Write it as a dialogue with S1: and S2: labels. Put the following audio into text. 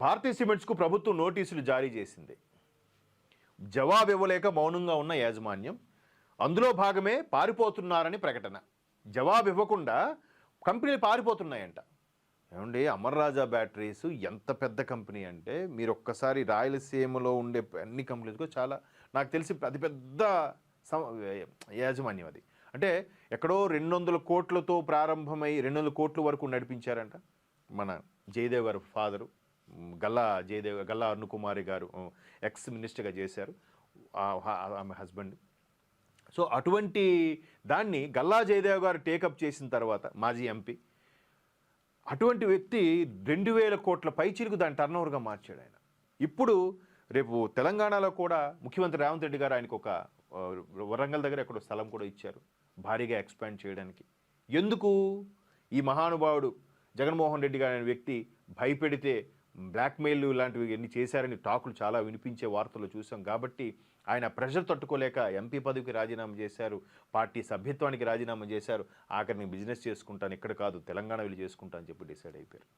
S1: భారతీయ సిమెంట్స్కు ప్రభుత్వం నోటీసులు జారీ చేసింది. జవాబు ఇవ్వలేక మౌనంగా ఉన్న యాజమాన్యం, అందులో భాగమే పారిపోతున్నారని ప్రకటన. జవాబు ఇవ్వకుండా కంపెనీలు పారిపోతున్నాయంట. ఏమండి, అమర్ రాజా బ్యాటరీస్ ఎంత పెద్ద కంపెనీ అంటే మీరు ఒక్కసారి రాయలసీమలో ఉండే అన్ని కంపెనీలకు చాలా నాకు తెలిసి అతిపెద్ద యాజమాన్యం అది. అంటే ఎక్కడో 200 కోట్లతో ప్రారంభమై 200 కోట్ల వరకు నడిపించారంట మన జయదేవ్ గారు ఫాదరు, గల్లా అరుణకుమారి గారు ఎక్స్ మినిస్టర్గా చేశారు, ఆమె హస్బెండ్. సో అటువంటి దాన్ని గల్లా జయదేవ్ గారు టేకప్ చేసిన తర్వాత, మాజీ ఎంపీ, అటువంటి వ్యక్తి 2000 కోట్ల పైచిలుకు దాని టర్నోవర్గా మార్చాడు ఆయన. ఇప్పుడు రేపు తెలంగాణలో కూడా ముఖ్యమంత్రి రేవంత్ రెడ్డి గారు ఆయనకు ఒక వరంగల్ దగ్గర ఎక్కడో స్థలం కూడా ఇచ్చారు భారీగా ఎక్స్పాండ్ చేయడానికి. ఎందుకు? ఈ మహానుభావుడు జగన్మోహన్ రెడ్డి గారు అనే వ్యక్తి భయపెడితే బ్లాక్మెయిల్ లాంటివి ఎన్ని చేశారని టాకులు చాలా వినిపించే వార్తలు చూసాం. కాబట్టి ఆయన ప్రెషర్ తట్టుకోలేక ఎంపీ పదవికి రాజీనామా చేశారు, పార్టీ సభ్యత్వానికి రాజీనామా చేశారు. ఆఖరిని బిజినెస్ చేసుకుంటాను, ఇక్కడ కాదు తెలంగాణ వెళ్ళి చేసుకుంటాను అని చెప్పి డిసైడ్ అయిపోయారు.